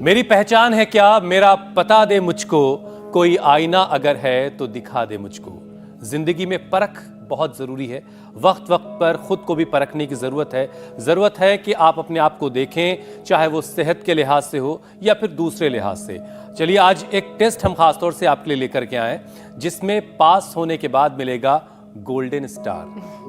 मेरी पहचान है क्या, मेरा पता दे मुझको, कोई आईना अगर है तो दिखा दे मुझको। जिंदगी में परख बहुत जरूरी है। वक्त वक्त पर खुद को भी परखने की जरूरत है कि आप अपने आप को देखें, चाहे वो सेहत के लिहाज से हो या फिर दूसरे लिहाज से। चलिए आज एक टेस्ट हम खासतौर से आपके लिए लेकर के आए, जिसमें पास होने के बाद मिलेगा गोल्डन स्टार।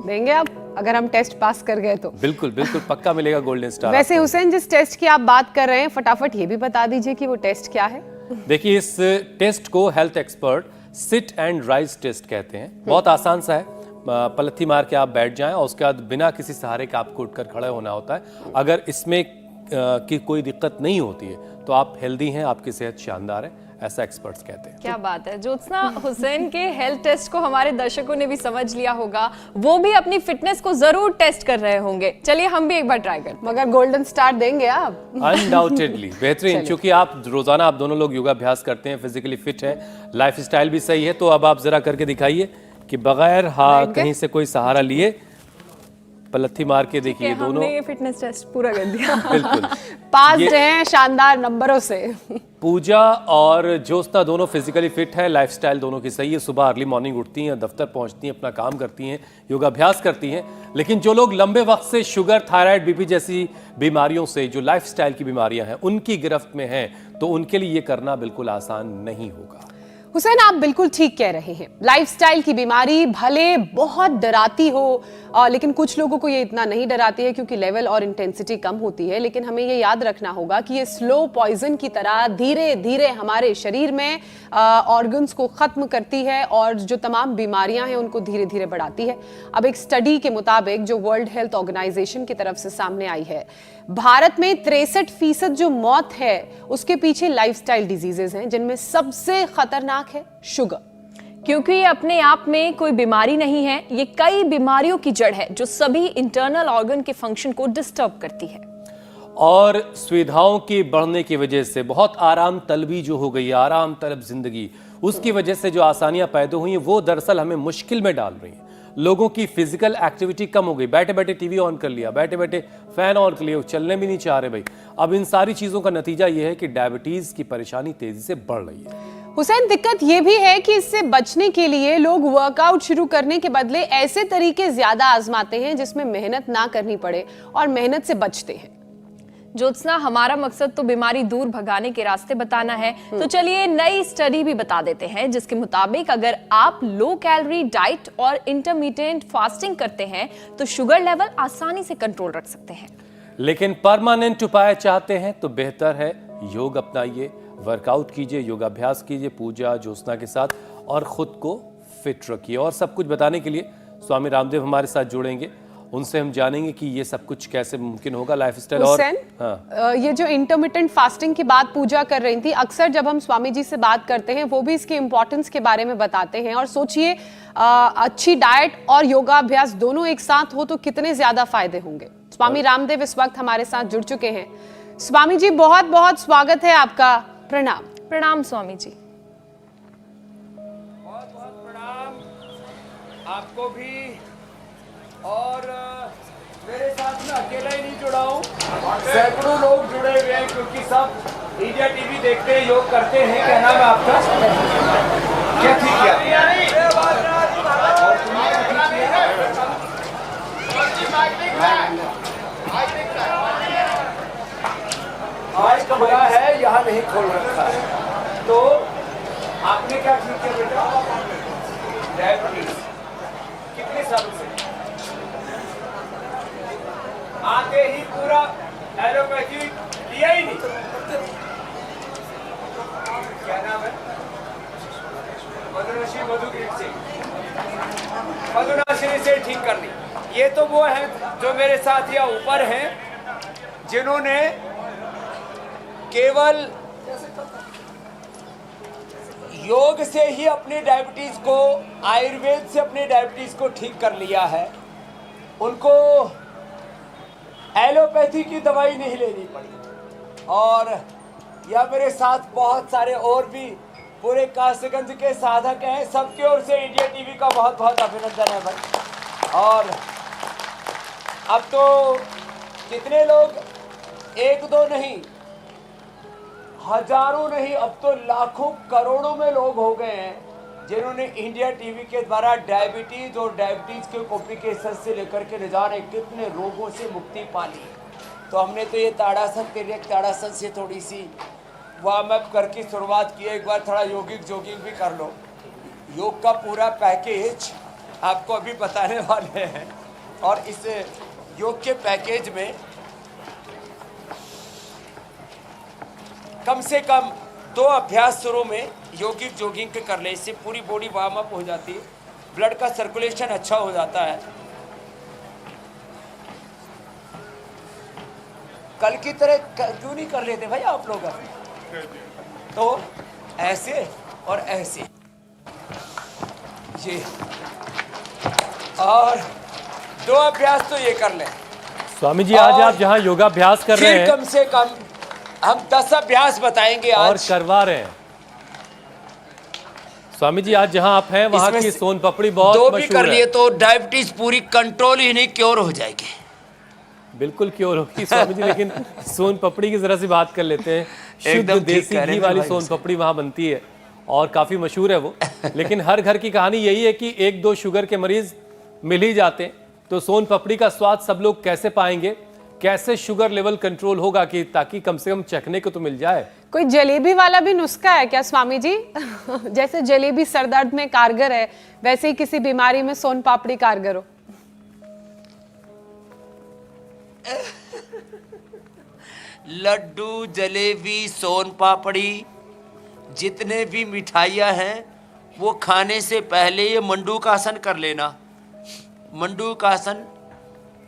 देंगे आप अगर हम टेस्ट पास कर गए तो? बिल्कुल बिल्कुल पक्का मिलेगा गोल्डन स्टार। वैसे हुसैन, जिस टेस्ट की आप बात कर रहे हैं, फटाफट ये भी बता दीजिए कि वो टेस्ट क्या है। देखिए, इस टेस्ट को health expert sit and rise test कहते हैं। बहुत आसान सा है, पलथी मार के आप बैठ जाएं और उसके बाद बिना किसी सहारे के आपको उठकर खड़े होना होता है। अगर इसमें की कोई दिक्कत नहीं होती है तो आप हेल्दी हैं, आपकी सेहत शानदार है, ऐसा एक्सपर्ट्स कहते हैं। क्या बात है ज्योत्सना, हुसैन के हेल्थ टेस्ट को हमारे दर्शकों ने भी समझ लिया होगा, वो भी अपनी फिटनेस को जरूर टेस्ट कर रहे होंगे। चलिए हम भी एक बार ट्राई करते हैं। मगर गोल्डन स्टार देंगे आप? अनडाउटेडली बेहतरीन, क्योंकि आप रोजाना आप दोनों लोग योगाभ्यास करते हैं, फिजिकली फिट है, लाइफ स्टाइल भी सही है। तो अब आप जरा करके दिखाइए कि बगैर कहीं से कोई सहारा लिए पलथी मार के देखिए। दोनों ये फिटनेस टेस्ट पूरा कर दिया। बिल्कुल पास हैं शानदार नंबरों से। पूजा और ज्योत्सना दोनों फिजिकली फिट है, लाइफस्टाइल दोनों की सही है। सुबह अर्ली मॉर्निंग उठती हैं, दफ्तर पहुंचती हैं, अपना काम करती हैं, योगाभ्यास करती हैं। लेकिन जो लोग लंबे वक्त से शुगर, थायराइड, बीपी जैसी बीमारियों से, जो लाइफस्टाइल की बीमारियां हैं, उनकी गिरफ्त में हैं, तो उनके लिए ये करना बिल्कुल आसान नहीं होगा। हुसैन, आप बिल्कुल ठीक कह रहे हैं। लाइफस्टाइल की बीमारी भले बहुत डराती हो, लेकिन कुछ लोगों को ये इतना नहीं डराती है क्योंकि लेवल और इंटेंसिटी कम होती है। लेकिन हमें ये याद रखना होगा कि ये स्लो पॉइजन की तरह धीरे धीरे हमारे शरीर में ऑर्गन्स को खत्म करती है और जो तमाम बीमारियां हैं उनको धीरे धीरे बढ़ाती है। अब एक स्टडी के मुताबिक जो वर्ल्ड हेल्थ ऑर्गेनाइजेशन की तरफ से सामने आई है, भारत में 63% जो मौत है उसके पीछे लाइफस्टाइल डिजीजेस हैं, जिनमें सबसे खतरनाक है शुगर। क्योंकि ये अपने आप में कोई बीमारी नहीं है, ये कई बीमारियों की जड़ है जो सभी इंटरनल ऑर्गन के फंक्शन को डिस्टर्ब करती है। और सुविधाओं की बढ़ने की वजह से बहुत आराम तलबी जो हो गई है, आराम तलब जिंदगी, उसकी वजह से जो आसानियां पैदा हुई हैं वो दरअसल हमें मुश्किल में डाल रही हैं। लोगों की फिजिकल एक्टिविटी कम हो गई, बैठे बैठे टीवी ऑन कर लिया, बैठे बैठे फैन ऑन कर लिया, चलने भी नहीं चाह रहे भाई। अब इन सारी चीजों का नतीजा ये है कि डायबिटीज की परेशानी तेजी से बढ़ रही है। हुसैन, दिक्कत यह भी है कि इससे बचने के लिए लोग वर्कआउट शुरू करने के बदले ऐसे तरीके ज्यादा आजमाते हैं जिसमें मेहनत ना करनी पड़े और मेहनत से बचते हैं। ज्योत्सना, हमारा मकसद तो बीमारी दूर भगाने के रास्ते बताना है। तो चलिए नई स्टडी भी बता देते हैं, जिसके मुताबिक अगर आप लो कैलोरी डाइट और इंटरमिटेंट फास्टिंग करते हैं तो शुगर लेवल आसानी से कंट्रोल रख सकते हैं। लेकिन परमानेंट उपाय चाहते हैं तो बेहतर है योग अपनाइए, वर्कआउट कीजिए, योगाभ्यास कीजिए पूजा ज्योत्सना के साथ और खुद को फिट रखिए। और सब कुछ बताने के लिए स्वामी रामदेव हमारे साथ जुड़ेंगे, उनसे हम जानेंगे कि ये सब कुछ कैसे मुमकिन होगा, लाइफस्टाइल। और ये जो इंटरमिटेंट फास्टिंग की बात पूजा कर रही थी, अक्सर जब हम स्वामी जी से बात करते हैं वो भी इसके इंपॉर्टेंस के बारे में बताते हैं। और सोचिए, अच्छी डाइट और योगाभ्यास दोनों एक साथ हो तो कितने ज्यादा फायदे होंगे। स्वामी रामदेव इस वक्त हमारे साथ जुड़ चुके हैं। स्वामी जी, बहुत बहुत स्वागत है आपका। प्रणाम। प्रणाम स्वामी जी। बहुत बहुत प्रणाम आपको भी। और मेरे साथ में अकेला ही नहीं जुड़ा हूँ, सैकड़ों लोग जुड़े हुए हैं क्योंकि सब इंडिया टीवी देखते हैं, योग करते हैं। क्या नाम है आपका? क्या ठीक है? आज कमरा है, यहाँ नहीं खोल रखा है। तो आपने क्या ठीक किया बेटा? डायबिटीज कितने सालों से? आते ही पूरा एलोपैथी लिया ही नहीं। क्या नाम है? मधुनाशिनी, मधुग्रीव सिंह। मधुनाशिनी से ठीक कर ली। ये तो वो है जो मेरे साथ या ऊपर हैं, जिन्होंने केवल योग से ही अपनी डायबिटीज को, आयुर्वेद से अपनी डायबिटीज को ठीक कर लिया है। उनको एलोपैथी की दवाई नहीं लेनी पड़ी। और या मेरे साथ बहुत सारे और भी पूरे कासगंज के साधक हैं, सबकी ओर से इंडिया टीवी का बहुत बहुत अभिनंदन है भाई। और अब तो कितने लोग, एक दो नहीं, हजारों नहीं अब तो लाखों करोड़ों में लोग हो गए हैं जिन्होंने इंडिया टीवी के द्वारा डायबिटीज और डायबिटीज के कॉम्प्लिकेशन से लेकर के न जाने कितने रोगों से मुक्ति पा ली। तो हमने तो ये ताड़ासन तिर्यक ताड़ासन से थोड़ी सी वार्म अप करके शुरुआत की है। एक बार थोड़ा योगिक जॉगिंग भी कर लो। योग का पूरा पैकेज आपको अभी बताने वाले हैं और इस योग के पैकेज में कम से कम 2 अभ्यास शुरू में योगिक जॉगिंग के कर ले, इससे पूरी बॉडी वार्म अप हो जाती है, ब्लड का सर्कुलेशन अच्छा हो जाता है। कल की तरह क्यों नहीं कर लेते भाई आप लोग? तो ऐसे और ऐसे ये और 2 अभ्यास तो ये कर लें। स्वामी जी आज आप जहां योगाभ्यास कर रहे हैं कम से कम हम 10 अभ्यास बताएंगे आज और करवा रहे हैं। स्वामी जी आज जहां आप हैं वहां इसमें की से सोन पापड़ी बहुत 2 भी मशहूर कर है। लिए तो डायबिटीज पूरी कंट्रोल ही नहीं क्योर हो जाएगी। बिल्कुल क्योर होगी स्वामी जी, लेकिन सोन पापड़ी की जरा सी बात कर लेते हैं। शुद्ध एकदम ठीक देसी कह रहे घी हैं वाली भाई सोन उससे। पापड़ी वहां बनती है और काफी मशहूर है वो। लेकिन हर घर की कहानी यही है कि 1-2 शुगर के मरीज मिल ही जाते हैं। तो सोन पापड़ी का स्वाद सब लोग कैसे पाएंगे, कैसे शुगर लेवल कंट्रोल होगा कि ताकि कम से कम चखने को तो मिल जाए। कोई जलेबी वाला भी नुस्खा है क्या स्वामी जी? जैसे जलेबी सर दर्द में कारगर है, वैसे ही किसी बीमारी में सोन पापड़ी कारगर हो। लड्डू, जलेबी, सोन पापड़ी, जितने भी मिठाइयाँ हैं वो खाने से पहले ये मंडूकासन कर लेना। मंडूकासन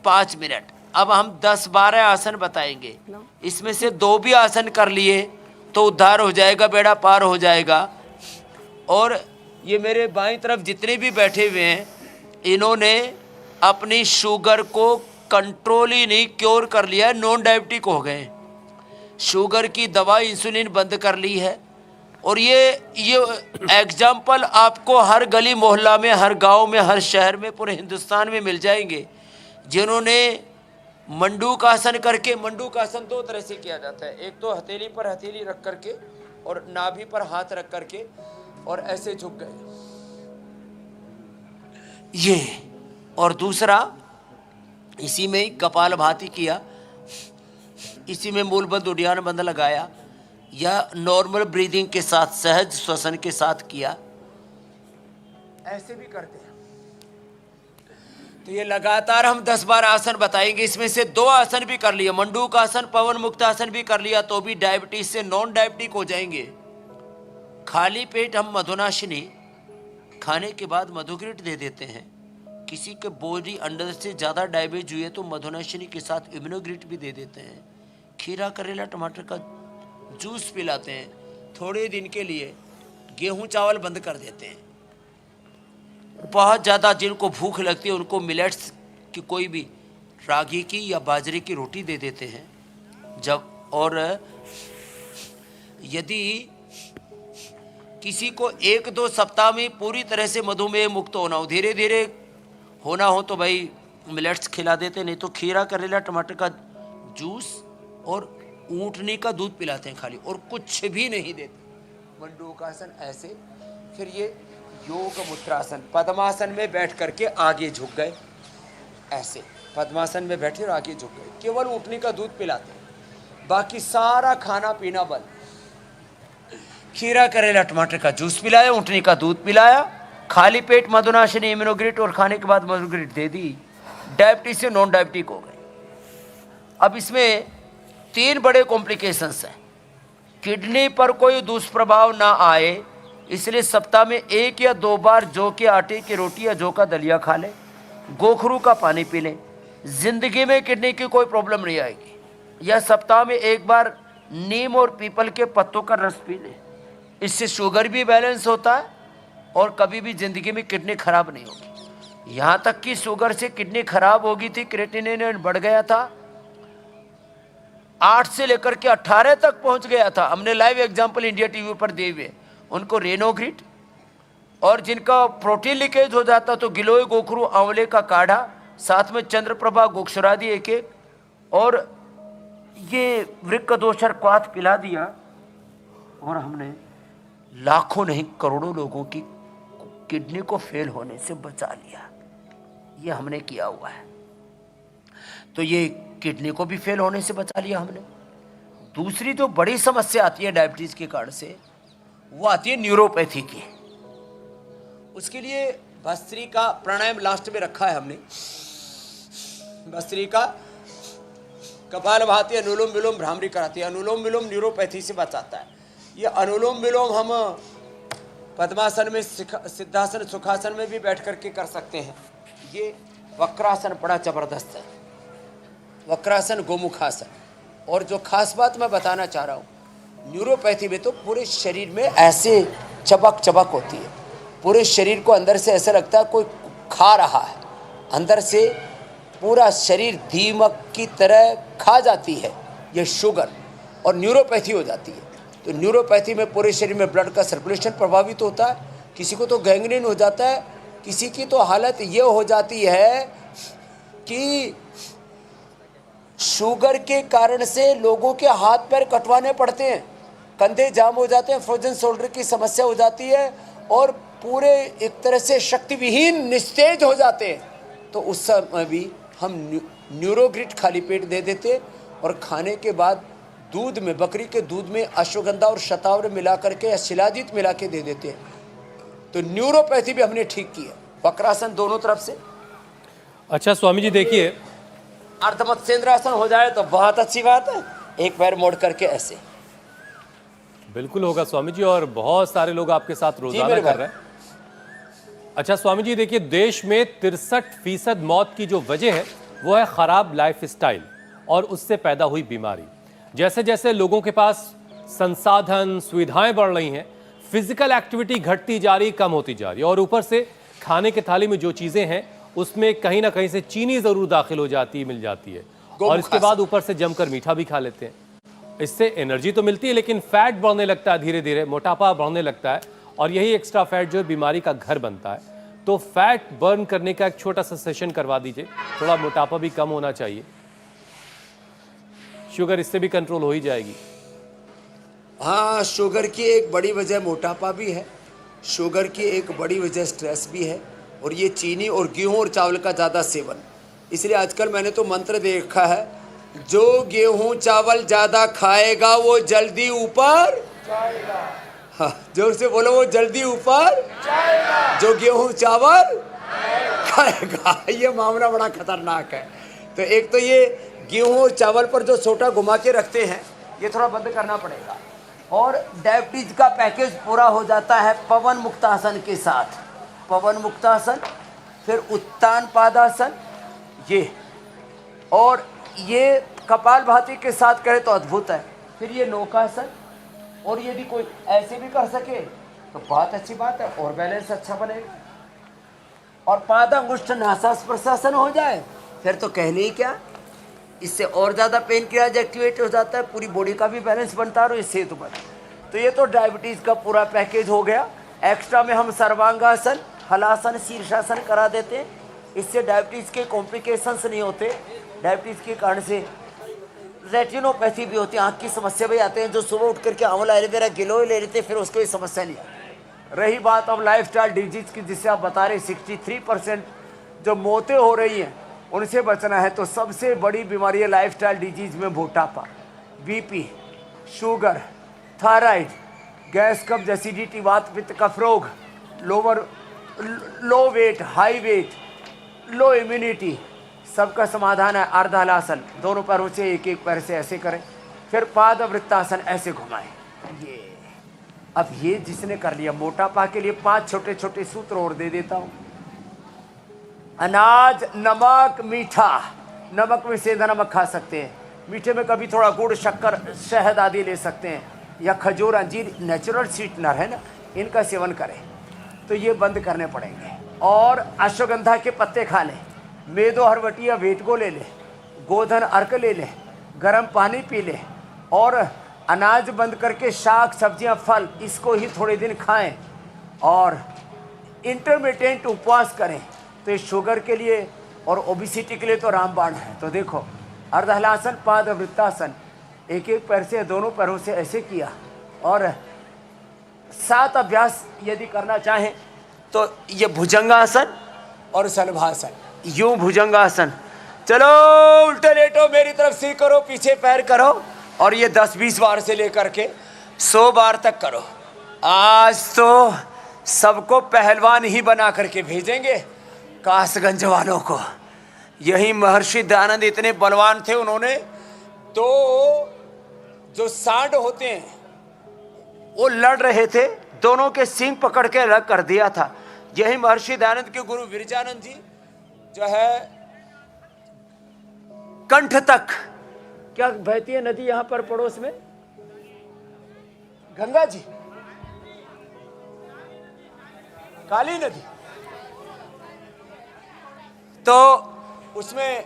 5 मिनट। अब हम 10-12 आसन बताएंगे, इसमें से 2 भी आसन कर लिए तो उद्धार हो जाएगा, बेड़ा पार हो जाएगा। और ये मेरे बाईं तरफ जितने भी बैठे हुए हैं इन्होंने अपनी शुगर को कंट्रोल ही नहीं क्योर कर लिया है, नॉन डायबिटिक हो गए। शुगर की दवा इंसुलिन बंद कर ली है। और ये एग्जाम्पल आपको हर गली मोहल्ला में, हर गांव में, हर शहर में, पूरे हिंदुस्तान में मिल जाएंगे जिन्होंने मंडूकासन करके। मंडूकासन 2 तरह से किया जाता है, एक तो हथेली पर हथेली रख करके और नाभि पर हाथ रख करके और ऐसे झुक गए ये, और दूसरा इसी में ही कपालभाति किया, इसी में मूलबंध उड्डयन बंध लगाया या नॉर्मल ब्रीदिंग के साथ, सहज श्वसन के साथ किया। ऐसे भी करते हैं। तो ये लगातार हम 10-12 आसन बताएंगे, इसमें से 2 आसन भी कर लिया, मंडूकासन, पवन मुक्तासन भी कर लिया तो भी डायबिटीज से नॉन डायबिटिक हो जाएंगे। खाली पेट हम मधुनाशिनी खाने के बाद मधुग्रिट दे देते हैं। किसी के बॉडी अंदर से ज़्यादा डायबिटीज हुई है तो मधुनाशिनी के साथ इम्यूनोग्रिट भी दे देते हैं। खीरा, करेला, टमाटर का जूस पिलाते हैं। थोड़े दिन के लिए गेहूं चावल बंद कर देते हैं। बहुत ज़्यादा जिनको भूख लगती है उनको मिलेट्स की कोई भी रागी की या बाजरे की रोटी दे देते हैं। और यदि किसी को 1-2 सप्ताह में पूरी तरह से मधुमेह मुक्त होना हो, धीरे धीरे होना हो तो भाई मिलेट्स खिला देते, नहीं तो खीरा, करेला, टमाटर का जूस और ऊँटनी का दूध पिलाते हैं खाली, और कुछ भी नहीं देते। मंडूकासन ऐसे। फिर ये योग मुद्रासन, पद्मासन में बैठ करके आगे झुक गए, ऐसे पद्मासन में बैठे और आगे झुक गए, केवल ऊँटनी का दूध पिलाते हैं, बाकी सारा खाना पीना बंद। खीरा, करेला, टमाटर का जूस पिलाया, ऊँटनी का दूध पिलाया, खाली पेट मधुनाशिनी, इम्यूनोग्रिट और खाने के बाद मधुग्रिट दे दी, डायबिटीज से नॉन डायबिटिक हो गए। अब इसमें 3 बड़े कॉम्प्लिकेशंस हैं। किडनी पर कोई दुष्प्रभाव ना आए इसलिए सप्ताह में 1 या 2 बार जौ के आटे की रोटी या जौ का दलिया खा लें, गोखरू का पानी पी लें, जिंदगी में किडनी की कोई प्रॉब्लम नहीं आएगी। या सप्ताह में 1 बार नीम और पीपल के पत्तों का रस पी लें, इससे शुगर भी बैलेंस होता है और कभी भी जिंदगी में किडनी खराब नहीं होगी। यहाँ तक कि शुगर से किडनी खराब हो गई थी, क्रिएटिनिन बढ़ गया था, 8 से लेकर के 18 तक पहुंच गया था। हमने लाइव एग्जांपल इंडिया टीवी पर दिए हुए। उनको रेनोग्रिट, और जिनका प्रोटीन लीकेज हो जाता तो गिलोय, गोखरू, आंवले का काढ़ा, साथ में चंद्रप्रभा, गोक्षरादि 1-1, और ये वृक्क दोषर क्वाथ पिला दिया और हमने लाखों नहीं करोड़ों लोगों की किडनी को फेल होने से बचा लिया। ये हमने किया हुआ है। तो ये किडनी को भी फेल होने से बचा लिया हमने। दूसरी जो बड़ी समस्या आती है डायबिटीज के कारण से, वो आती है न्यूरोपैथी की। उसके लिए भस्त्रिका प्राणायाम लास्ट में रखा है हमने। भस्त्रिका कपालभाति, अनुलोम विलोम, भ्रामरी कराती है। अनुलोम विलोम न्यूरोपैथी से बचाता है। ये अनुलोम विलोम हम पद्मासन में, सिद्धासन, सुखासन में भी बैठ करके कर सकते हैं। ये वक्रासन बड़ा जबरदस्त है, वक्रासन, गोमुखासन। और जो खास बात मैं बताना चाह रहा हूँ, न्यूरोपैथी में तो पूरे शरीर में ऐसे चबक चबक होती है, पूरे शरीर को अंदर से ऐसा लगता है कोई खा रहा है, अंदर से पूरा शरीर दीमक की तरह खा जाती है ये शुगर, और न्यूरोपैथी हो जाती है। तो न्यूरोपैथी में पूरे शरीर में ब्लड का सर्कुलेशन प्रभावित होता है। किसी को तो गैंग्रीन हो जाता है, किसी की तो हालत ये हो जाती है कि शुगर के कारण से लोगों के हाथ पैर कटवाने पड़ते हैं, कंधे जाम हो जाते हैं, फ्रोजन शोल्डर की समस्या हो जाती है, और पूरे एक तरह से शक्तिविहीन, निस्तेज हो जाते हैं। तो उस समय भी हम न्यूरोग्रिट खाली पेट दे देते, और खाने के बाद दूध में, बकरी के दूध में अश्वगंधा और शतावरी मिला करके या शिलाजीत मिला के दे देते हैं। तो न्यूरोपैथी भी हमने ठीक की है, वक्रासन दोनों तरफ से। अच्छा स्वामी जी देखिए, अर्धमत्स्येंद्रासन हो जाए तो बहुत अच्छी बात है, एक पैर मोड़ करके ऐसे। बिल्कुल होगा स्वामी जी, और बहुत सारे लोग आपके साथ रोजाना मेरे कर रहे हैं। अच्छा स्वामी जी देखिए, देश में 63% मौत की जो वजह है वो है खराब लाइफस्टाइल और उससे पैदा हुई बीमारी। जैसे जैसे लोगों के पास संसाधन, सुविधाएं बढ़ रही हैं, फिजिकल एक्टिविटी घटती जा रही, कम होती जा रही है, और ऊपर से खाने की थाली में जो चीजें हैं उसमें कहीं ना कहीं से चीनी जरूर दाखिल हो जाती है, मिल जाती है, और इसके बाद ऊपर से जमकर मीठा भी खा लेते हैं। इससे एनर्जी तो मिलती है लेकिन फैट बढ़ने लगता है, धीरे धीरे मोटापा बढ़ने लगता है, और यही एक्स्ट्रा फैट जो है बीमारी का घर बनता है। तो फैट बर्न करने का एक छोटा सा सेशन करवा दीजिए, थोड़ा मोटापा भी कम होना चाहिए, शुगर इससे भी कंट्रोल हो ही जाएगी। हाँ, शुगर की एक बड़ी वजह मोटापा भी है, शुगर की एक बड़ी वजह स्ट्रेस भी है, और ये चीनी और गेहूं और चावल का ज़्यादा सेवन। इसलिए आजकल मैंने तो मंत्र देखा है, जो गेहूं चावल ज़्यादा खाएगा वो जल्दी ऊपर जाएगा। हाँ, जोर से बोलो, वो जल्दी ऊपर जाएगा जो गेहूं चावल खाएगा। ये मामला बड़ा खतरनाक है। तो एक तो ये गेहूं और चावल पर जो सोटा घुमा के रखते हैं, ये थोड़ा बंद करना पड़ेगा। और डायबिटीज का पैकेज पूरा हो जाता है पवन मुक्तासन के साथ। पवन मुक्तासन, फिर उत्तान पादासन, ये, और ये कपालभाति के साथ करें तो अद्भुत है। फिर ये नौकासन, और यदि कोई ऐसे भी कर सके तो बहुत अच्छी बात है, और बैलेंस अच्छा बनेगा। और पादांगुष्ठ नासास्पर्शासन हो जाए फिर तो कहने ही क्या, इससे और ज़्यादा पेन क्रियाज एक्टिवेट हो जाता है, पूरी बॉडी का भी बैलेंस बनता है और इससे तो बनता है। तो ये तो डायबिटीज़ का पूरा पैकेज हो गया। एक्स्ट्रा में हम सर्वांगासन, हलासन, शीर्षासन करा देते हैं, इससे डायबिटीज़ के कॉम्प्लिकेशंस नहीं होते। डायबिटीज़ के कारण से रेटिनोपैथी भी होती है, आँख की समस्या भी आते हैं, जो सुबह उठ करके आंवला एलोवेरा गिलोय ले लेते फिर उसको समस्या नहीं आती। रही बात अब लाइफस्टाइल डिजीज़ की, जिससे आप बता रहे 63% जो मौतें हो रही हैं उनसे बचना है, तो सबसे बड़ी बीमारी है लाइफस्टाइल डिजीज़ में मोटापा, बीपी, शुगर, थायराइड, गैस, कब्ज, एसिडिटी, वात पित्त, कफ रोग, low weight, high weight, low immunity, सबका समाधान है अर्धहलासन। दोनों पैरों से एक एक पैर से ऐसे करें, फिर पाद वृत्तासन ऐसे घुमाएं। ये अब ये जिसने कर लिया, मोटापा के लिए 5 छोटे छोटे सूत्र और दे देता हूँ। अनाज, नमक, मीठा, नमक में सेंधा नमक खा सकते हैं, मीठे में कभी थोड़ा गुड़, शक्कर, शहद आदि ले सकते हैं, या खजूर, अंजीर नेचुरल स्वीटनर है ना, इनका सेवन करें। तो ये बंद करने पड़ेंगे। और अश्वगंधा के पत्ते खा लें, मेदो हरवटिया वेटको ले लें, गोधन अर्क ले लें, गर्म पानी पी लें, और अनाज बंद करके शाक, सब्जियां, फल, इसको ही थोड़े दिन खाएं, और इंटरमिटेंट उपवास करें। तो ये शुगर के लिए और ओबिसिटी के लिए तो रामबाण है। तो देखो, अर्धहलासन, पाद वृत्तासन, एक एक पैर से, दोनों पैरों से ऐसे किया, और 7 अभ्यास यदि करना चाहें तो ये भुजंगासन और शलभासन, यूं भुजंगासन। चलो उल्टे लेटो, मेरी तरफ से करो, पीछे पैर करो और ये 10-20 बार से लेकर के 100 बार तक करो। आज तो सबको पहलवान ही बना करके भेजेंगे, कासगंज वालों को। यही महर्षि दयानंद इतने बलवान थे, उन्होंने तो जो सांड होते हैं वो लड़ रहे थे, दोनों के सींग पकड़ के अलग कर दिया था। यही महर्षि दयानंद के गुरु विरजानंद जी जो है कंठ तक, क्या बहती है नदी यहां पर पड़ोस में, गंगा जी, काली नदी, तो उसमें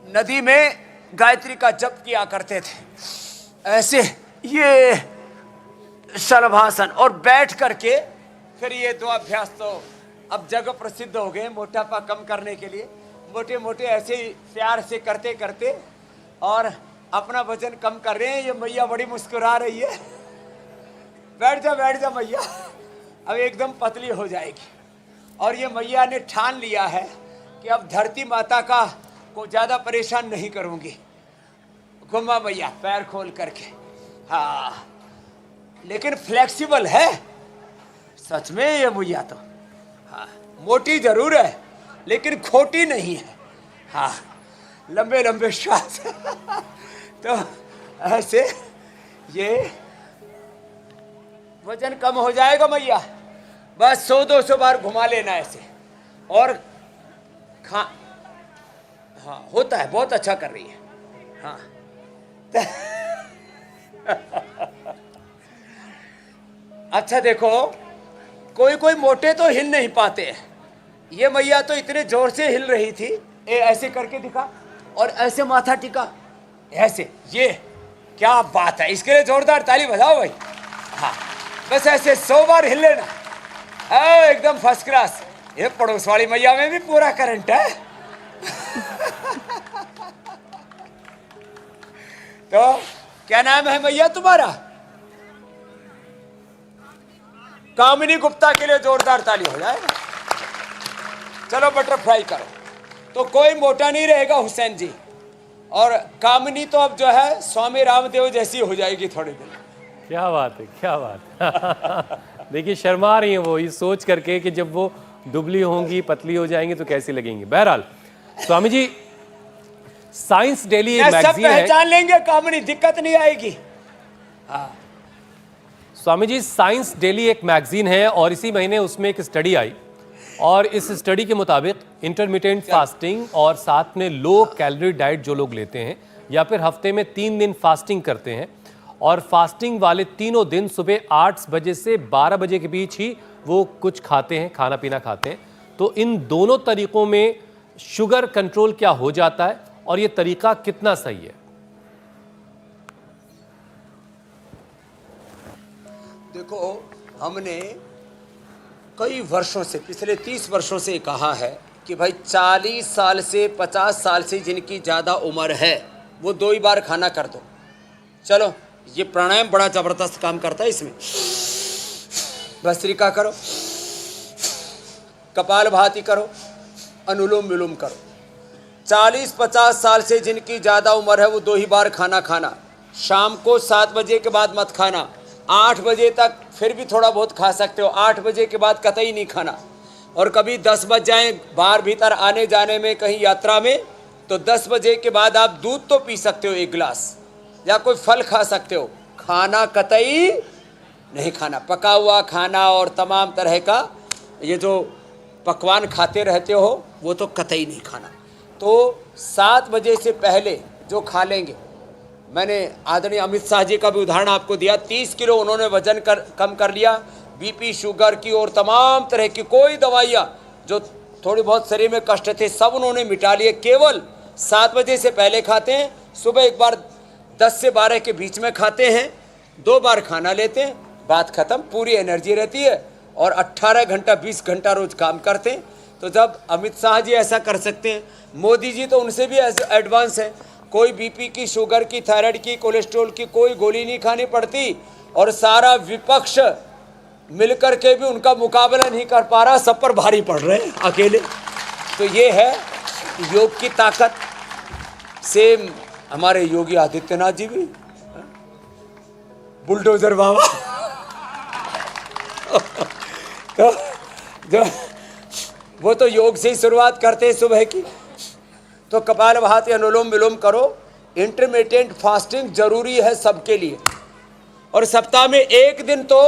नदी में गायत्री का जप किया करते थे ऐसे, ये शलभासन। और बैठ करके फिर ये 2 अभ्यास तो अब जगह प्रसिद्ध हो गए मोटापा कम करने के लिए। मोटे मोटे ऐसे ही प्यार से करते करते और अपना वजन कम कर रहे हैं। ये मैया बड़ी मुस्कुरा रही है, बैठ जा मैया, अब एकदम पतली हो जाएगी। और ये मैया ने ठान लिया है कि अब धरती माता का को ज़्यादा परेशान नहीं करूँगी। घुमा मैया पैर खोल करके, हाँ, लेकिन फ्लेक्सिबल है सच में ये मैया तो। हाँ, मोटी जरूर है लेकिन खोटी नहीं है। हाँ, लंबे लंबे श्वास तो ऐसे ये वजन कम हो जाएगा मैया, बस 100-200 बार घुमा लेना ऐसे। और हाँ होता है, बहुत अच्छा कर रही है। हाँ अच्छा देखो, कोई कोई मोटे तो हिल नहीं पाते हैं, ये मैया तो इतने जोर से हिल रही थी। ऐसे करके दिखा और ऐसे माथा टिका ऐसे, ये क्या बात है, इसके लिए जोरदार ताली बजाओ भाई। हाँ बस ऐसे 100 बार हिल लेना, एकदम फर्स्ट क्लास। ये पड़ोस वाली मैया में भी पूरा करंट है। तो क्या नाम है मैया तुम्हारा? कामिनी गुप्ता के लिए जोरदार ताली हो जाएगा। चलो बटरफ्लाई करो, तो कोई मोटा नहीं रहेगा हुसैन जी। और कामिनी तो अब जो है स्वामी रामदेव जैसी हो जाएगी थोड़े दिन। क्या बात है, क्या बात है। देखिए शर्मा रही हैं वो, ये सोच करके कि जब वो दुबली होंगी, पतली हो जाएंगी तो कैसी लगेंगी। बहरहाल स्वामी जी, साइंस डेली एक मैगजीन है, पहचान लेंगे कामिनी, दिक्कत नहीं आएगी। हाँ स्वामी जी, साइंस डेली एक मैगजीन है और इसी महीने उसमें एक स्टडी आई और इस स्टडी के मुताबिक इंटरमिटेंट फास्टिंग और साथ में लो कैलोरी डाइट जो लोग लेते हैं या फिर हफ्ते में 3 दिन फास्टिंग करते हैं और फास्टिंग वाले तीनों दिन सुबह 8 बजे से 12 बजे के बीच ही वो कुछ खाते हैं, खाना पीना खाते हैं, तो इन दोनों तरीकों में शुगर कंट्रोल क्या हो जाता है और ये तरीका कितना सही है? देखो, हमने कई वर्षों से, पिछले 30 वर्षों से कहा है कि भाई 40 साल से 50 साल से जिनकी ज़्यादा उम्र है वो 2 ही बार खाना कर दो। चलो, ये प्राणायाम बड़ा ज़बरदस्त काम करता है। इसमें भस्त्रिका करो, कपालभाति करो, अनुलोम विलोम करो। 40-50 साल से जिनकी ज़्यादा उम्र है वो 2 ही बार खाना खाना। शाम को 7 बजे के बाद मत खाना, 8 बजे तक फिर भी थोड़ा बहुत खा सकते हो, 8 बजे के बाद कतई नहीं खाना। और कभी 10 बज जाए बाहर भीतर आने जाने में कहीं यात्रा में, तो 10 बजे के बाद आप दूध तो पी सकते हो 1 गिलास, या कोई फल खा सकते हो। खाना कतई नहीं खाना, पका हुआ खाना और तमाम तरह का ये जो पकवान खाते रहते हो वो तो कतई नहीं खाना। तो 7 बजे से पहले जो खा लेंगे, मैंने आदरणीय अमित शाह जी का भी उदाहरण आपको दिया, 30 किलो उन्होंने वजन कम कर लिया, बीपी शुगर की और तमाम तरह की कोई दवाइयाँ जो थोड़ी बहुत शरीर में कष्ट थे सब उन्होंने मिटा लिए। केवल 7 बजे से पहले खाते हैं, सुबह एक बार 10 से 12 के बीच में खाते हैं, 2 बार खाना लेते हैं, बात खत्म, पूरी एनर्जी रहती है और 18 घंटा 20 घंटा रोज काम करते हैं। तो जब अमित शाह जी ऐसा कर सकते हैं, मोदी जी तो उनसे भी एडवांस है, कोई बीपी की, शुगर की, थायराइड की, कोलेस्ट्रॉल की कोई गोली नहीं खानी पड़ती और सारा विपक्ष मिलकर के भी उनका मुकाबला नहीं कर पा रहा, सब पर भारी पड़ रहे हैं अकेले। तो ये है योग की ताकत। सेम हमारे योगी आदित्यनाथ जी भी बुलडोजर बाबा तो जो वो तो योग से ही शुरुआत करते हैं सुबह की। तो कपालभाति, अनुलोम विलोम करो। इंटरमिटेंट फास्टिंग जरूरी है सबके लिए। और सप्ताह में एक दिन तो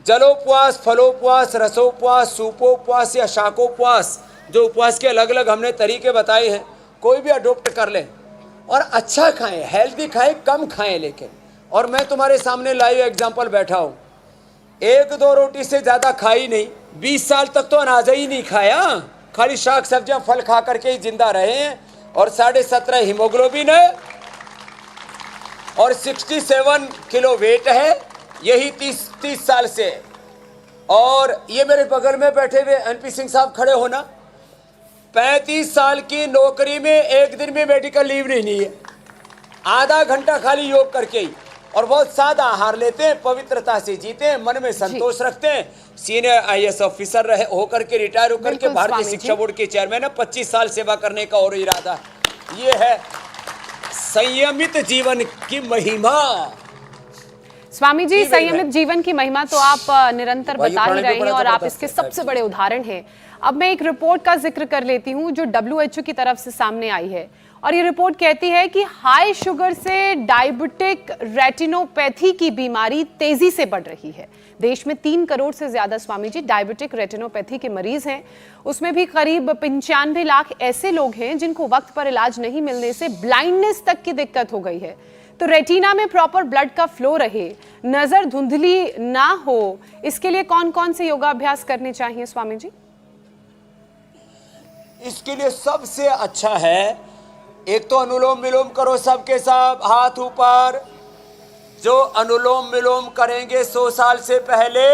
जलोपवास, फलोपवास, रसोपवास, सूपोपवास या शाकोपवास, जो उपवास के अलग अलग हमने तरीके बताए हैं, कोई भी अडोप्ट कर लें और अच्छा खाएं, हेल्दी खाएं, कम खाएं लेकिन। और मैं तुम्हारे सामने लाइव एग्जांपल बैठा हूं, 1-2 रोटी से ज़्यादा खाई नहीं। 20 साल तक तो अनाज ही नहीं खाया, खाली शाक सब्जियां फल खा करके ही जिंदा रहे हैं। और 17.5 हीमोग्लोबिन है और 67 किलो वेट है, यही 30 साल से। और ये मेरे बगल में बैठे हुए एनपी सिंह साहब खड़े होना, 35 साल की नौकरी में एक दिन में मेडिकल लीव नहीं है, आधा घंटा खाली योग करके ही। और बहुत सादा आहार लेते हैं, पवित्रता से जीते हैं, मन में संतोष रखते हैं। सीनियर IAS ऑफिसर रहे होकर के रिटायर होकर के भारतीय शिक्षा बोर्ड के चेयरमैन है, 25 साल सेवा करने का और इरादा। ये है संयमित जीवन की महिमा। स्वामी जी, संयमित जीवन की महिमा तो आप निरंतर बता ही रहे हैं और आप इसके सबसे बड़े उदाहरण हैं। अब मैं एक रिपोर्ट का जिक्र कर लेती हूं जो WHO की तरफ से सामने आई है। और ये रिपोर्ट कहती है कि हाई शुगर से डायबिटिक रेटिनोपैथी की बीमारी तेजी से बढ़ रही है। देश में 3 करोड़ से ज्यादा स्वामी जी डायबिटिक रेटिनोपैथी के मरीज हैं। उसमें भी करीब 95 लाख ऐसे लोग हैं जिनको वक्त पर इलाज नहीं मिलने से ब्लाइंडनेस तक की दिक्कत हो गई है। तो रेटिना में प्रॉपर ब्लड का फ्लो रहे, नजर धुंधली ना हो, इसके लिए कौन कौन से योगाभ्यास करने चाहिए स्वामी जी? इसके लिए सबसे अच्छा है, एक तो अनुलोम विलोम करो सबके सब, हाथ ऊपर। जो अनुलोम विलोम करेंगे 100 साल से पहले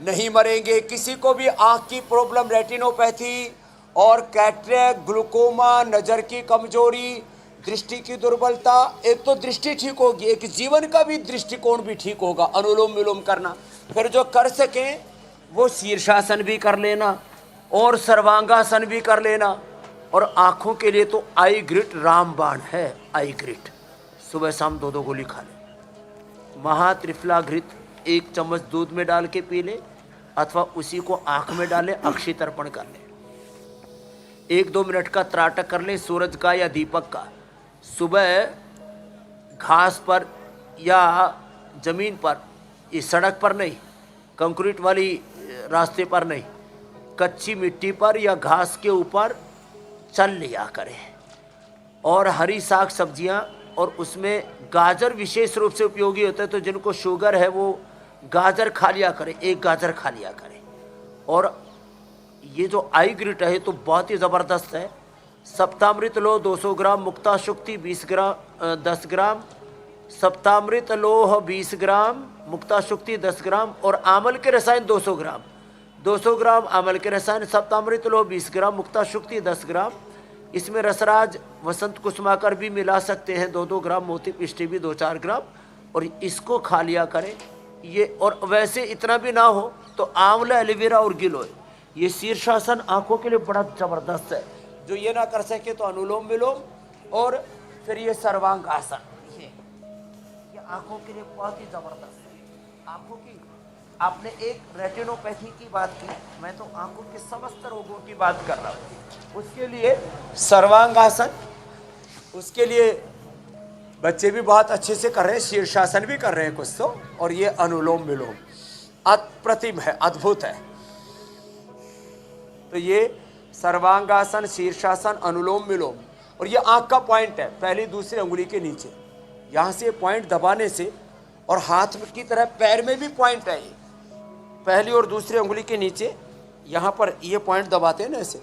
नहीं मरेंगे। किसी को भी आंख की प्रॉब्लम, रेटिनोपैथी और कैटरेक्ट, ग्लूकोमा, नजर की कमजोरी, दृष्टि की दुर्बलता, एक तो दृष्टि ठीक होगी, एक जीवन का भी दृष्टिकोण भी ठीक होगा अनुलोम विलोम करना। फिर जो कर सकें वो शीर्षासन भी कर लेना और सर्वांगासन भी कर लेना। और आंखों के लिए तो आई ग्रिट रामबाण है। आई ग्रिट सुबह शाम 2-2 गोली खा ले। महात्रिफला घृत 1 चम्मच दूध में डाल के पी ले अथवा उसी को आंख में डाले, अक्षी तर्पण कर ले। 1-2 मिनट का त्राटक कर ले, सूरज का या दीपक का। सुबह घास पर या जमीन पर, इस सड़क पर नहीं, कंक्रीट वाली रास्ते पर नहीं, कच्ची मिट्टी पर या घास के ऊपर चल लिया करें। और हरी साग सब्जियां, और उसमें गाजर विशेष रूप से उपयोगी होता है। तो जिनको शुगर है वो गाजर खा लिया करें, 1 गाजर खा लिया करें। और ये जो आई ग्रिट है तो बहुत ही ज़बरदस्त है। सप्तामृत लो 200 ग्राम, मुक्ता शुक्ति 10 ग्राम, सप्तामृत लोह 20 ग्राम, मुक्ता शुक्ति 10 ग्राम और आमल के रसायन 200 ग्राम। 200 ग्राम आमल के रसायन, सप्तामृत लो 20 ग्राम, मुक्ता शुक्ति 10 ग्राम। इसमें रसराज वसंत कुसुमाकर भी मिला सकते हैं 2-2 ग्राम, मोती पिष्टी भी 2-4 ग्राम, और इसको खा लिया करें। ये, और वैसे इतना भी ना हो तो आंवला, एलोवेरा और गिलोय, ये शीर्षासन आंखों के लिए बड़ा जबरदस्त है। जो ये ना कर सके तो अनुलोम विलोम, और फिर ये सर्वांग आसन, ये आंखों के लिए बहुत ही जबरदस्त है। आंखों की, आपने एक रेटिनोपैथी की बात की, मैं तो आंखों के समस्त रोगों की बात कर रहा हूँ। उसके लिए सर्वांगासन, उसके लिए बच्चे भी बहुत अच्छे से कर रहे हैं, शीर्षासन भी कर रहे हैं कुछ तो, और ये अनुलोम विलोम अप्रतिम है, अद्भुत है। तो ये सर्वांगासन, शीर्षासन, अनुलोम विलोम, और ये आंख का पॉइंट है, पहली दूसरी अंगुली के नीचे। यहाँ से पॉइंट दबाने से, और हाथ की तरह पैर में भी पॉइंट है, ये पहली और दूसरी अंगुली के नीचे यहाँ पर ये पॉइंट दबाते हैं ना ऐसे,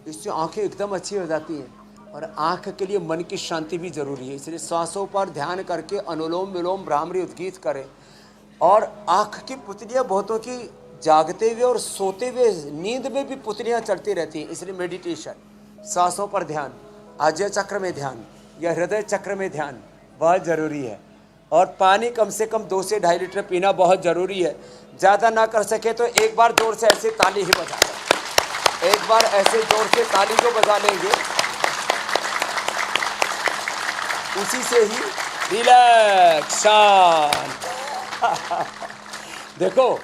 इससे आंखें एकदम अच्छी हो जाती हैं। और आंख के लिए मन की शांति भी जरूरी है, इसलिए सांसों पर ध्यान करके अनुलोम विलोम भ्रामरी उद्गीत करें। और आंख की पुतलियाँ बहुतों की जागते हुए और सोते हुए नींद में भी पुतलियाँ चलती रहती हैं, इसलिए मेडिटेशन, सांसों पर ध्यान, आज्य चक्र में ध्यान या हृदय चक्र में ध्यान बहुत जरूरी है। और पानी कम से कम 2 से 2.5 लीटर पीना बहुत ज़रूरी है। ज़्यादा ना कर सके तो एक बार जोर से ऐसे ताली ही बजा लें, एक बार ऐसे जोर से ताली जो बजा लेंगे उसी से ही रिलैक्स शांत। देखो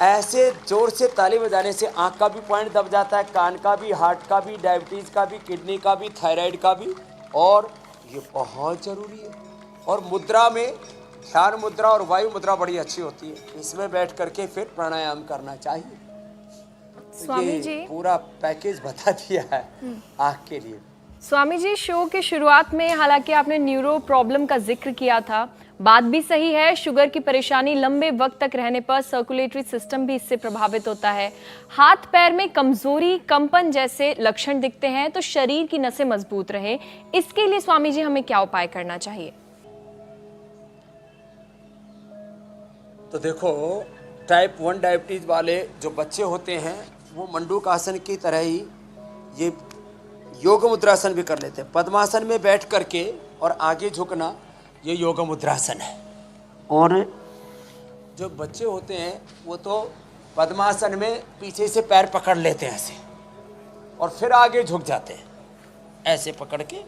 ऐसे जोर से ताली बजाने से आँख का भी पॉइंट दब जाता है, कान का भी, हार्ट का भी, डायबिटीज़ का भी, किडनी का भी, थायराइड का भी, और ये बहुत ज़रूरी है। और मुद्रा में ध्यान मुद्रा और वायु मुद्रा बड़ी अच्छी होती है, इसमें बैठ करके फिर प्राणायाम करना चाहिए। स्वामी जी पूरा पैकेज बता दिया है आँख के लिए। स्वामी जी, शो के शुरुआत में हालांकि आपने न्यूरो प्रॉब्लम का जिक्र किया था, बात भी सही है। शुगर की परेशानी लंबे वक्त तक रहने पर सर्कुलेटरी सिस्टम भी इससे प्रभावित होता है। हाथ पैर में कमजोरी, कंपन जैसे लक्षण दिखते हैं, तो शरीर की नसें मजबूत रहे, इसके लिए स्वामी जी हमें क्या उपाय करना चाहिए? तो देखो टाइप 1 डायबिटीज वाले जो बच्चे होते हैं वो मंडूकासन की तरह ही ये योग मुद्रासन भी कर लेते हैं। पद्मासन में बैठ करके और आगे झुकना, ये योग मुद्रासन है। और जो बच्चे होते हैं वो तो पद्मासन में पीछे से पैर पकड़ लेते हैं ऐसे, और फिर आगे झुक जाते हैं, ऐसे पकड़ के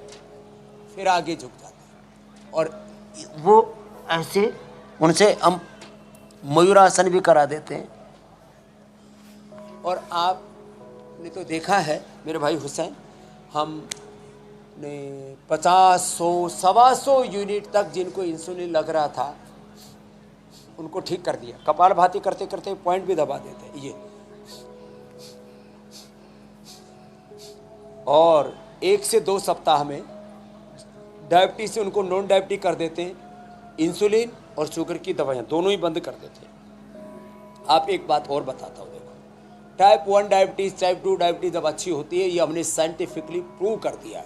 फिर आगे झुक जाते हैं। और वो ऐसे उनसे हम मयूरासन भी करा देते हैं। और आपने तो देखा है मेरे भाई हुसैन, हमने 50, 100, 125 यूनिट तक जिनको इंसुलिन लग रहा था उनको ठीक कर दिया। कपालभाति करते करते पॉइंट भी दबा देते हैं ये। और 1 से 2 सप्ताह में डायबिटीज से उनको नॉन डायबिटीज कर देते हैं। इंसुलिन और शुगर की दवाइयाँ दोनों ही बंद कर देते हैं। आप एक बात और बताता हूँ, देखो टाइप 1 डायबिटीज़, टाइप 2 डायबिटीज़ जब अच्छी होती है, ये हमने साइंटिफिकली प्रूव कर दिया है।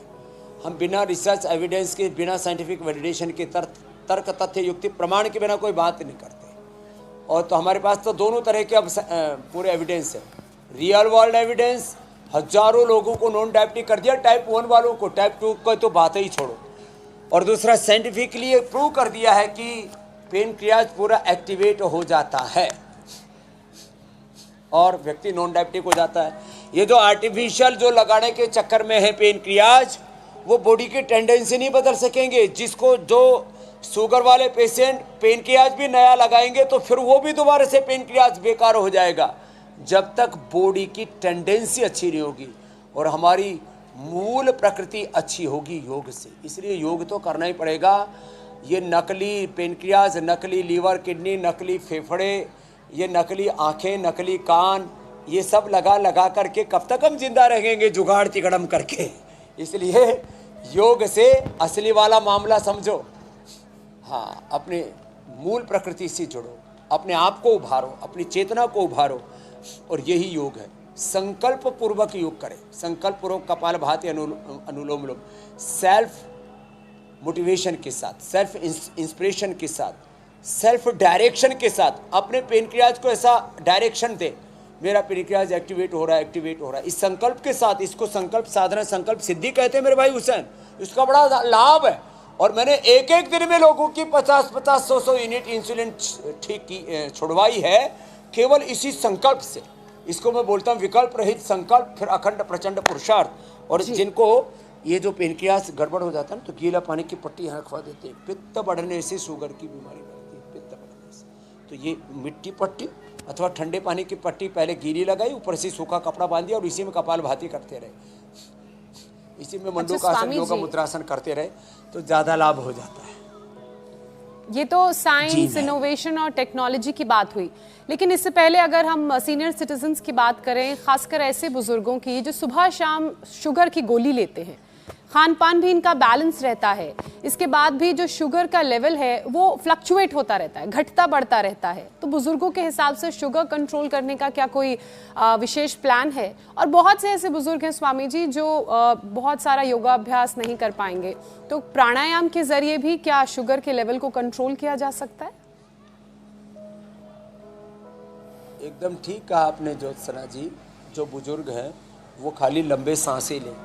हम बिना रिसर्च एविडेंस के, बिना साइंटिफिक वैलिडेशन के, तर्क तथ्य युक्ति प्रमाण के बिना कोई बात नहीं करते। और तो हमारे पास तो दोनों तरह के अब पूरे एविडेंस है। रियल वर्ल्ड एविडेंस, हजारों लोगों को नॉन डायबिटिक कर दिया, टाइप 1 वालों को, टाइप 2 को तो बात ही छोड़ो। और दूसरा साइंटिफिकली प्रूव कर दिया है कि पेनक्रियाज पूरा एक्टिवेट हो जाता है और व्यक्ति नॉन डायबिटिक हो जाता है। ये जो आर्टिफिशियल जो लगाने के चक्कर में है पेनक्रियाज, वो बॉडी की टेंडेंसी नहीं बदल सकेंगे। जिसको जो शुगर वाले पेशेंट पेनक्रियाज भी नया लगाएंगे तो फिर वो भी दोबारा से पेनक्रियाज बेकार हो जाएगा, जब तक बॉडी की टेंडेंसी अच्छी नहीं होगी और हमारी मूल प्रकृति अच्छी होगी योग से। इसलिए योग तो करना ही पड़ेगा। ये नकली पेनक्रियाज, नकली लीवर, किडनी, नकली फेफड़े, ये नकली आंखें, नकली कान, ये सब लगा करके कब तक हम जिंदा रहेंगे जुगाड़ तिगड़म करके। इसलिए योग से असली वाला मामला समझो। हाँ, अपने मूल प्रकृति से जुड़ो, अपने आप को उभारो, अपनी चेतना को उभारो, और यही योग है। संकल्प पूर्वक योग करें, संकल्प पूर्वक कपालभाति, अनुलोम विलोम, सेल्फ मोटिवेशन के साथ, सेल्फ इंस्पिरेशन के साथ, सेल्फ डायरेक्शन के साथ अपने पेनक्रियाज को ऐसा डायरेक्शन दे, मेरा पेनक्रियाज एक्टिवेट हो रहा है, एक्टिवेट हो रहा है। इस संकल्प के साथ, इसको संकल्प साधना, संकल्प सिद्धि कहते हैं मेरे भाई हुसैन। इसका बड़ा लाभ है। और मैंने एक एक दिन में लोगों की 50-50, 100-100 यूनिट इंसुलिन ठीक की छुड़वाई है केवल इसी संकल्प से। इसको मैं बोलता हूँ विकल्प रहित संकल्प, फिर अखंड प्रचंड पुरुषार्थ। और जिनको ये जो पेनक्रियाज गड़बड़ हो जाता है ना, तो गीला पानी की पट्टी यहाँ रखवा देते हैं। पित्त बढ़ने से शुगर की बीमारी बढ़ती है, पित्त बढ़ने से। तो ये मिट्टी पट्टी अथवा ठंडे पानी की पट्टी पहले गीली लगाई, ऊपर से सूखा कपड़ा बांध दिया और इसी में कपालभाति करते रहे, इसी में मंडूकासन, योगा मुद्रासन करते रहे, तो ज़्यादा लाभ हो जाता है। ये तो साइंस, इनोवेशन और टेक्नोलॉजी की बात हुई, लेकिन इससे पहले अगर हम सीनियर सिटीजन्स की बात करें, खासकर ऐसे बुजुर्गों की जो सुबह शाम शुगर की गोली लेते हैं, खान पान भी इनका बैलेंस रहता है, इसके बाद भी जो शुगर का लेवल है वो फ्लक्चुएट होता रहता है, घटता बढ़ता रहता है, तो बुजुर्गों के हिसाब से शुगर कंट्रोल करने का क्या कोई विशेष प्लान है? और बहुत से ऐसे बुजुर्ग हैं स्वामी जी जो बहुत सारा योगाभ्यास नहीं कर पाएंगे, तो प्राणायाम के जरिए भी क्या शुगर के लेवल को कंट्रोल किया जा सकता है? एकदम ठीक कहा आपने ज्योत्सना जी। जो बुजुर्ग हैं वो खाली लंबे सांसें लें,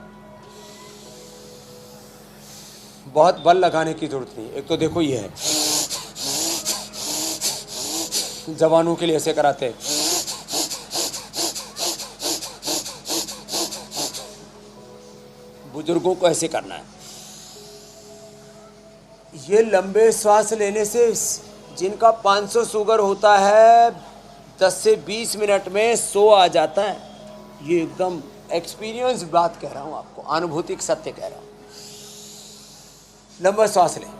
बहुत बल लगाने की जरूरत नहीं। एक तो देखो ये है जवानों के लिए ऐसे कराते हैं। बुजुर्गों को ऐसे करना है। ये लंबे श्वास लेने से जिनका 500 शुगर होता है 10 से 20 मिनट में 100 आ जाता है। ये एकदम एक्सपीरियंस बात कह रहा हूँ आपको, अनुभूतिक सत्य कह रहा हूँ। लंबा श्वास लें।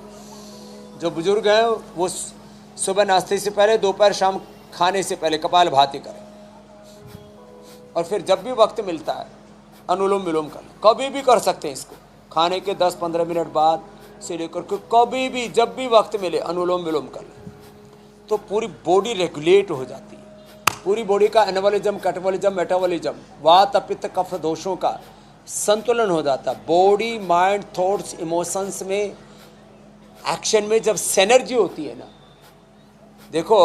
जो बुजुर्ग हैं वो सुबह नाश्ते से पहले, दोपहर शाम खाने से पहले कपालभाति करें, और फिर जब भी वक्त मिलता है अनुलोम विलोम कर लें। कभी भी कर सकते हैं इसको, खाने के 10-15 मिनट बाद से लेकर के कभी भी जब भी वक्त मिले अनुलोम विलोम कर लें, तो पूरी बॉडी रेगुलेट हो जाती है। पूरी बॉडी का एनाबॉलिज्म, कैटाबॉलिज्म, मेटाबॉलिज्म, वात पित्त कफ दोषों का संतुलन हो जाता है। बॉडी, माइंड, थॉट्स, इमोशंस में, एक्शन में जब सिनर्जी होती है ना, देखो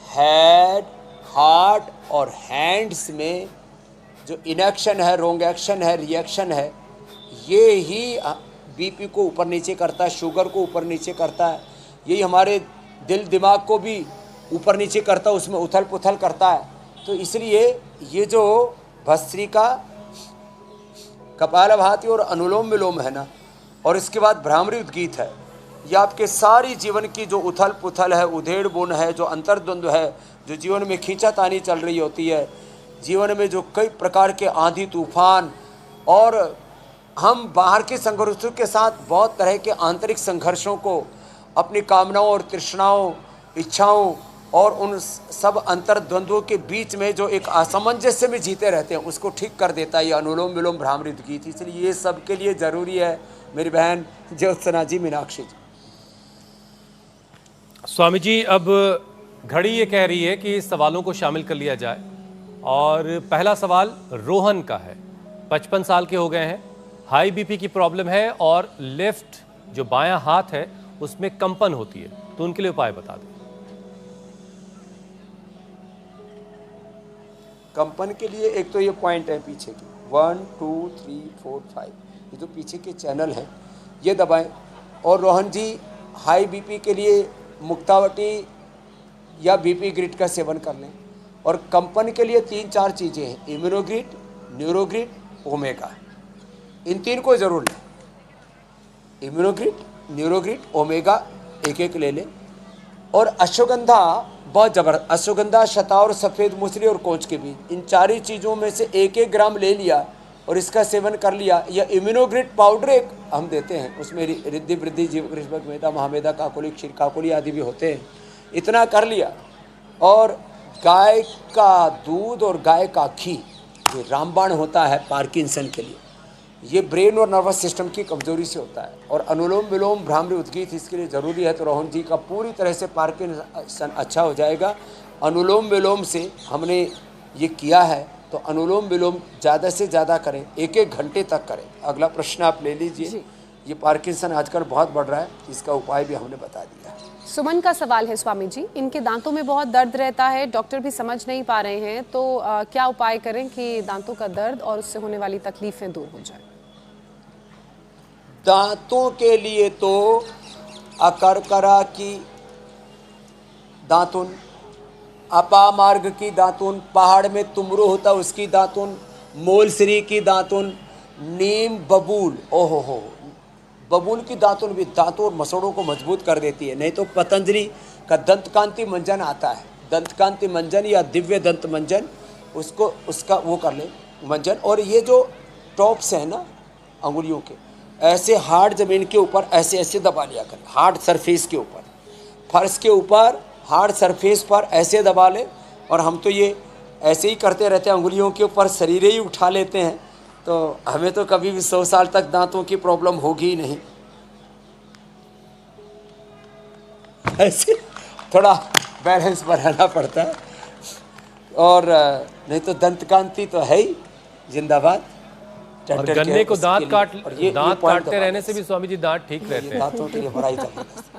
हेड, हार्ट और हैंड्स में जो इनएक्शन है, रॉन्ग एक्शन है, रिएक्शन है, ये ही बीपी को ऊपर नीचे करता है, शुगर को ऊपर नीचे करता है। यही हमारे दिल दिमाग को भी ऊपर नीचे करता है, उसमें उथल पुथल करता है। तो इसलिए ये जो भस्त्रिका, कपालभाति और अनुलोम विलोम है ना, और इसके बाद भ्रामरी उद्गीत है, ये आपके सारी जीवन की जो उथल पुथल है, उधेड़ बुन है, जो अंतर्द्वंद्व है, जो जीवन में खींचातानी चल रही होती है, जीवन में जो कई प्रकार के आंधी तूफान, और हम बाहर के संघर्षों के साथ बहुत तरह के आंतरिक संघर्षों को, अपनी कामनाओं और तृष्णाओं, इच्छाओं और उन सब अंतर्द्वंद्वों के बीच में जो एक असमंजस्य में जीते रहते हैं, उसको ठीक कर देता है ये अनुलोम विलोम भ्रामरी उद्गीत। इसलिए ये सबके लिए ज़रूरी है मेरी बहन ज्योत्सना जी, मीनाक्षी जी। स्वामी जी, अब घड़ी ये कह रही है कि सवालों को शामिल कर लिया जाए, और पहला सवाल रोहन का है। 55 साल के हो गए हैं, हाई बीपी की प्रॉब्लम है, और लेफ्ट जो बायां हाथ है उसमें कंपन होती है, तो उनके लिए उपाय बता दें। कंपन के लिए एक तो ये पॉइंट है पीछे की 1 2 3 4 5, ये जो पीछे के चैनल हैं ये दबाएं। और रोहन जी, हाई बीपी के लिए मुक्तावटी या बीपी ग्रिड का सेवन कर लें। और कंपन के लिए 3-4 चीज़ें हैं, इम्यूनोग्रिड, न्यूरोग्रिड, ओमेगा, इन 3 को जरूर लें। इम्यूनोग्रिड, न्यूरोग्रिड, ओमेगा एक ले लें। और अश्वगंधा बहुत ज़बरदस्त, अश्वगंधा, शतावर, सफ़ेद मूसली और कोंच के बीज, इन 4 चीज़ों में से 1-1 ग्राम ले लिया और इसका सेवन कर लिया। या इम्यूनोग्रिड पाउडर एक हम देते हैं, उसमें रिद्धि वृद्धि, जीवक, मेदा, महामेदा, काकोली, क्षीर काकोली आदि भी होते हैं, इतना कर लिया। और गाय का दूध और गाय का घी, ये रामबाण होता है पार्किंसन के लिए, ये ब्रेन और नर्वस सिस्टम की कमजोरी से होता है। और अनुलोम विलोम भ्रामरी उद्गीत इसके लिए ज़रूरी है। तो रोहन जी का पूरी तरह से पार्किंसन अच्छा हो जाएगा। अनुलोम विलोम से हमने ये किया है, तो अनुलोम विलोम ज़्यादा से ज़्यादा करें, 1-1 घंटे तक करें। अगला प्रश्न आप ले लीजिए। ये पार्किंसन आजकल बहुत बढ़ रहा है, इसका उपाय भी हमने बता दिया। सुमन का सवाल है स्वामी जी, इनके दांतों में बहुत दर्द रहता है, डॉक्टर भी समझ नहीं पा रहे हैं, तो क्या उपाय करें कि दांतों का दर्द और उससे होने वाली तकलीफें दूर हो जाए? दांतों के लिए तो अकरकरा की दातुन, अपामार्ग की दातुन, पहाड़ में तुमरू होता उसकी दातुन, मोलसरी की दातुन, नीम बबूल, ओहो हो, बबूल की दातुन भी दांतों और मसोड़ों को मजबूत कर देती है। नहीं तो पतंजलि का दंतकांति मंजन आता है, दंतकांति मंजन या दिव्य दंत मंजन, उसका वो कर ले मंजन। और ये जो टॉप्स है ना अंगुलियों के, ऐसे हार्ड ज़मीन के ऊपर ऐसे ऐसे दबा लिया करें, हार्ड सरफेस के ऊपर, फर्श के ऊपर हार्ड सरफेस पर ऐसे दबा ले। और हम तो ये ऐसे ही करते रहते हैं, अंगुलियों के ऊपर शरीर ही उठा लेते हैं, तो हमें तो कभी भी 100 साल तक दांतों की प्रॉब्लम होगी ही नहीं। ऐसे थोड़ा बैलेंस बनाना पड़ता है। और नहीं तो दंतकांति तो है ही जिंदाबाद। और गन्ने को दांत काटते रहने से भी स्वामी जी दांत ठीक रहते हैं। दांतों के लिए बड़ा ही जबरदस्त।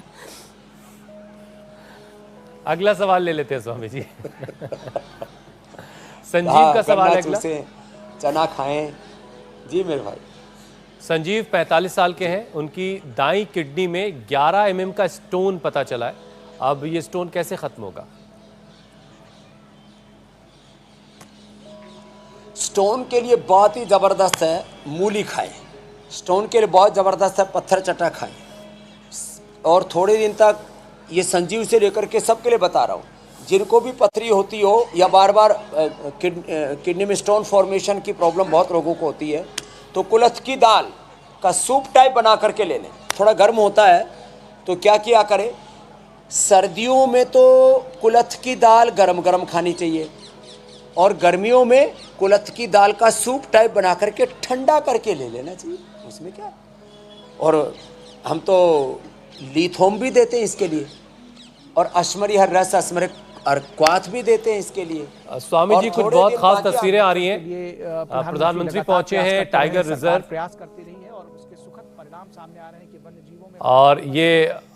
अगला सवाल ले लेते हैं स्वामी जी। संजीव का सवाल है अगला। चना खाएं जी मेरे भाई। संजीव 45 साल के हैं, उनकी दाईं किडनी में 11 mm का स्टोन पता चला है। अब ये स्टोन कैसे खत्म होगा? स्टोन के लिए बहुत ही ज़बरदस्त है मूली खाएं, स्टोन के लिए बहुत ज़बरदस्त है पत्थर चटा खाएं। और थोड़े दिन तक ये संजीव से लेकर के सबके लिए बता रहा हूँ, जिनको भी पथरी होती हो या बार बार किडनी में स्टोन फॉर्मेशन की प्रॉब्लम बहुत लोगों को होती है, तो कुल्थ की दाल का सूप टाइप बना करके ले लें। थोड़ा गर्म होता है तो क्या किया करें, सर्दियों में तो कुल्थ की दाल गरम गरम खानी चाहिए और गर्मियों में कुल्थ की दाल का सूप टाइप बना करके ठंडा करके ले लेना चाहिए, उसमें क्या। और हम तो लीथोम भी देते हैं इसके लिए, और अश्मरी हर रस अश्मरी और क्वाथ भी देते हैं इसके लिए। स्वामी जी, और कुछ थोड़े बहुत दिन खास बाद तस्वीरें आ रही ये हैं। प्रधानमंत्री पहुंचे हैं टाइगर रिजर्व, प्रयास करती रही है और उसके सुखद परिणाम सामने आ रहे हैं कि वन्य जीवों में और ये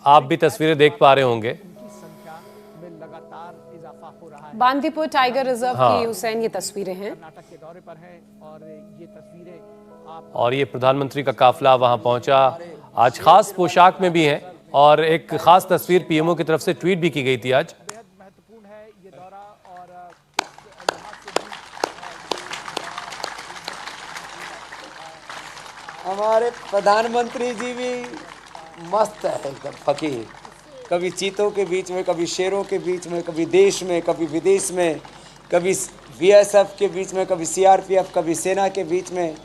आप भी तस्वीरें देख पा रहे होंगे। उनकी संख्या में लगातार इजाफा हो रहा है। बांदीपुर टाइगर रिजर्व की हुसैन ये तस्वीरें हैं। कर्नाटक के दौरे पर है और ये तस्वीरें आप और ये प्रधानमंत्री का काफिला वहां पहुंचा, आज खास पोशाक में भी हैं, और एक खास तस्वीर पीएमओ की तरफ से ट्वीट भी की गई थी आज। बेहद महत्वपूर्ण है ये दौरा और इस लिहाज से भी हमारे प्रधानमंत्री जी भी मस्त है एकदम फकीर, कभी चीतों के बीच में, कभी शेरों के बीच में, कभी देश में, कभी विदेश में, कभी बीएसएफ के बीच में, कभी सीआरपीएफ, कभी सेना के बीच में।